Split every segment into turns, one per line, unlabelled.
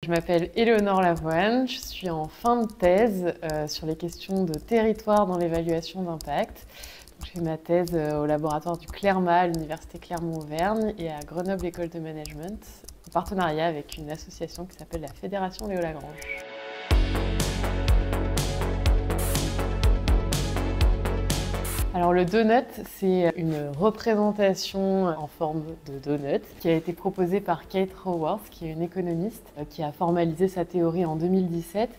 Je m'appelle Éléonore Lavoine, je suis en fin de thèse sur les questions de territoire dans l'évaluation d'impact. Je fais ma thèse au laboratoire du Clermat à l'université Clermont-Auvergne et à Grenoble École de Management, en partenariat avec une association qui s'appelle la Fédération Léo Lagrange. Alors le donut, c'est une représentation en forme de donut qui a été proposée par Kate Raworth, qui est une économiste qui a formalisé sa théorie en 2017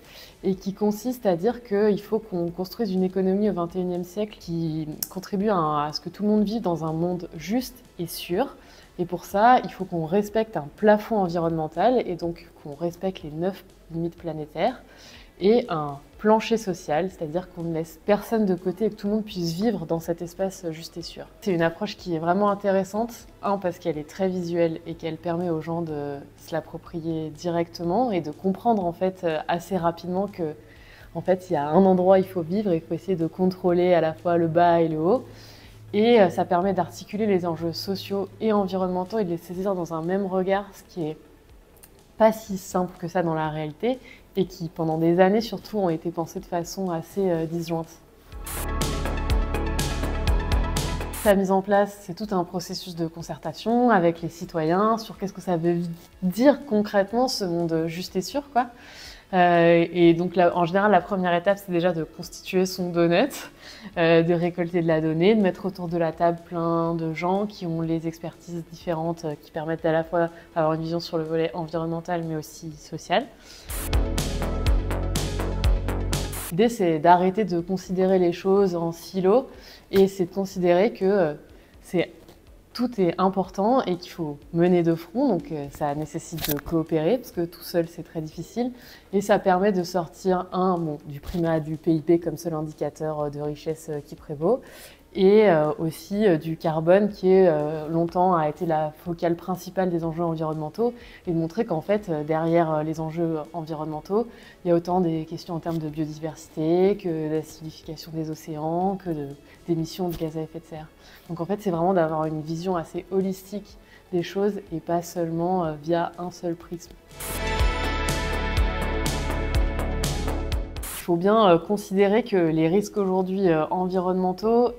et qui consiste à dire qu'il faut qu'on construise une économie au XXIe siècle qui contribue à ce que tout le monde vive dans un monde juste et sûr. Et pour ça, il faut qu'on respecte un plafond environnemental et donc qu'on respecte les 9 limites planétaires et un plancher social, c'est-à-dire qu'on ne laisse personne de côté et que tout le monde puisse vivre dans cet espace juste et sûr. C'est une approche qui est vraiment intéressante, parce qu'elle est très visuelle et qu'elle permet aux gens de se l'approprier directement et de comprendre en fait assez rapidement que en fait, il y a un endroit où il faut vivre et il faut essayer de contrôler à la fois le bas et le haut. Et ça permet d'articuler les enjeux sociaux et environnementaux et de les saisir dans un même regard, ce qui est pas si simple que ça dans la réalité et qui, pendant des années surtout, ont été pensés de façon assez disjointe. La mise en place, c'est tout un processus de concertation avec les citoyens sur qu'est-ce que ça veut dire concrètement ce monde juste et sûr, quoi. Et donc là, en général, la première étape, c'est déjà de constituer son donut, de récolter de la donnée, de mettre autour de la table plein de gens qui ont les expertises différentes qui permettent à la fois d'avoir une vision sur le volet environnemental mais aussi social. L'idée, c'est d'arrêter de considérer les choses en silos et c'est de considérer que tout est important et qu'il faut mener de front, donc ça nécessite de coopérer parce que tout seul c'est très difficile et ça permet de sortir du primat du PIB comme seul indicateur de richesse qui prévaut et aussi du carbone qui longtemps a été la focale principale des enjeux environnementaux et de montrer qu'en fait derrière les enjeux environnementaux il y a autant des questions en termes de biodiversité que d'acidification des océans, que d'émissions de gaz à effet de serre. Donc en fait c'est vraiment d'avoir une vision assez holistique des choses et pas seulement via un seul prisme. Il faut bien considérer que les risques aujourd'hui environnementaux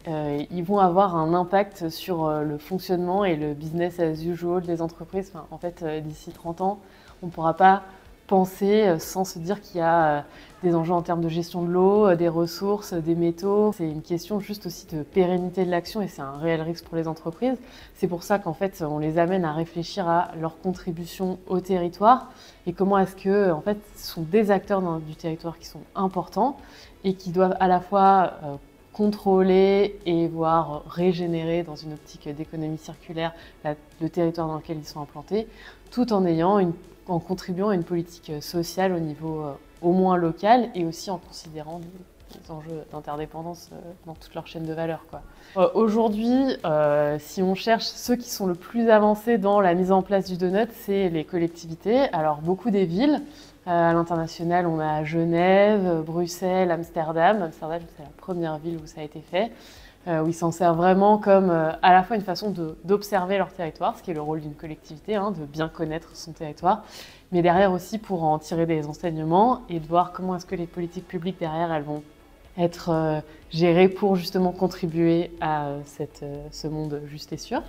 ils vont avoir un impact sur le fonctionnement et le business as usual des entreprises. Enfin, en fait, d'ici 30 ans, on ne pourra pas penser sans se dire qu'il y a des enjeux en termes de gestion de l'eau, des ressources, des métaux. C'est une question juste aussi de pérennité de l'action et c'est un réel risque pour les entreprises. C'est pour ça qu'en fait, on les amène à réfléchir à leur contribution au territoire et comment est-ce que, en fait, ce sont des acteurs du territoire qui sont importants et qui doivent à la fois contrôler et voire régénérer dans une optique d'économie circulaire le territoire dans lequel ils sont implantés, tout en contribuant à une politique sociale au niveau au moins local et aussi en considérant les enjeux d'interdépendance dans toute leur chaîne de valeur, quoi. Aujourd'hui, si on cherche ceux qui sont le plus avancés dans la mise en place du donut, c'est les collectivités. Alors beaucoup des villes. À l'international, on a Genève, Bruxelles, Amsterdam. Amsterdam, c'est la première ville où ça a été fait, où ils s'en servent vraiment comme à la fois une façon d'observer leur territoire, ce qui est le rôle d'une collectivité, de bien connaître son territoire, mais derrière aussi pour en tirer des enseignements et de voir comment est-ce que les politiques publiques derrière, elles vont être gérées pour justement contribuer à ce monde juste et sûr.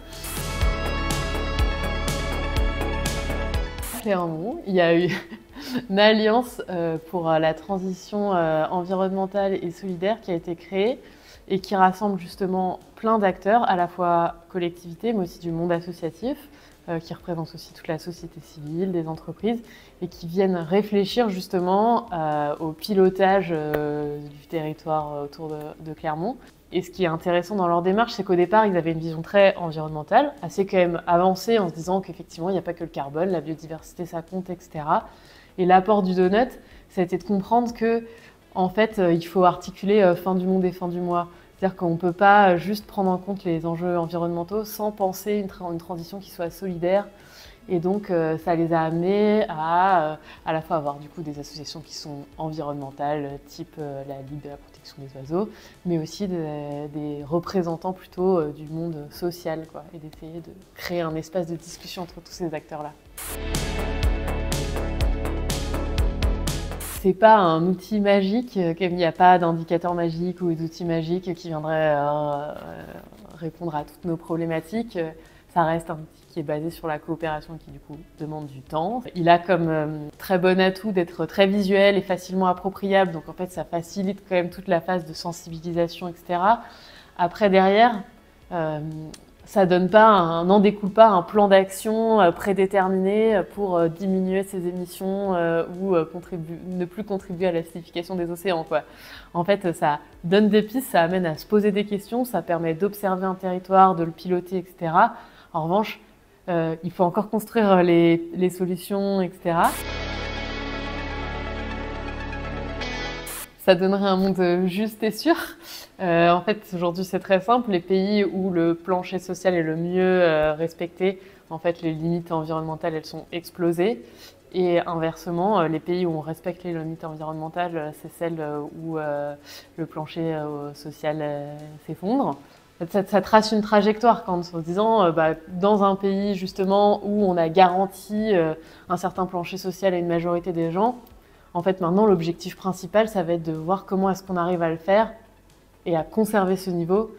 Clairement, il y a eu une alliance pour la transition environnementale et solidaire qui a été créée et qui rassemble justement plein d'acteurs, à la fois collectivités mais aussi du monde associatif, qui représente aussi toute la société civile, des entreprises, et qui viennent réfléchir justement au pilotage du territoire autour de Clermont. Et ce qui est intéressant dans leur démarche, c'est qu'au départ, ils avaient une vision très environnementale, assez quand même avancée en se disant qu'effectivement, il n'y a pas que le carbone, la biodiversité, ça compte, etc. Et l'apport du donut, ça a été de comprendre que, en fait, il faut articuler fin du monde et fin du mois. C'est-à-dire qu'on ne peut pas juste prendre en compte les enjeux environnementaux sans penser une transition qui soit solidaire. Et donc, ça les a amenés à la fois avoir du coup des associations qui sont environnementales, type la Ligue de la protection des oiseaux, mais aussi des représentants plutôt du monde social, quoi, et d'essayer de créer un espace de discussion entre tous ces acteurs-là. c'est pas un outil magique, il n'y a pas d'indicateur magique ou d'outil magique qui viendrait répondre à toutes nos problématiques. Ça reste un outil qui est basé sur la coopération qui du coup demande du temps. Il a comme très bon atout d'être très visuel et facilement appropriable, donc en fait ça facilite quand même toute la phase de sensibilisation, etc. Après derrière, ça n'en découle pas un plan d'action prédéterminé pour diminuer ses émissions ou ne plus contribuer à l'acidification des océans, quoi. En fait, ça donne des pistes, ça amène à se poser des questions, ça permet d'observer un territoire, de le piloter, etc. En revanche, il faut encore construire les solutions, etc. Ça donnerait un monde juste et sûr. En fait, aujourd'hui, c'est très simple. Les pays où le plancher social est le mieux respecté, en fait, les limites environnementales, elles sont explosées. Et inversement, les pays où on respecte les limites environnementales, c'est celles où le plancher social s'effondre. Ça trace une trajectoire en se disant, dans un pays justement où on a garanti un certain plancher social à une majorité des gens, en fait maintenant l'objectif principal, ça va être de voir comment est-ce qu'on arrive à le faire et à conserver ce niveau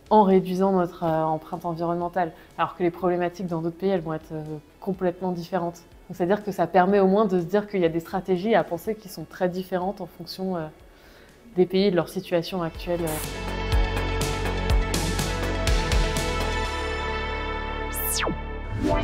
en réduisant notre empreinte environnementale. Alors que les problématiques dans d'autres pays, elles vont être complètement différentes. Donc c'est-à-dire que ça permet au moins de se dire qu'il y a des stratégies à penser qui sont très différentes en fonction des pays et de leur situation actuelle.
Ouais.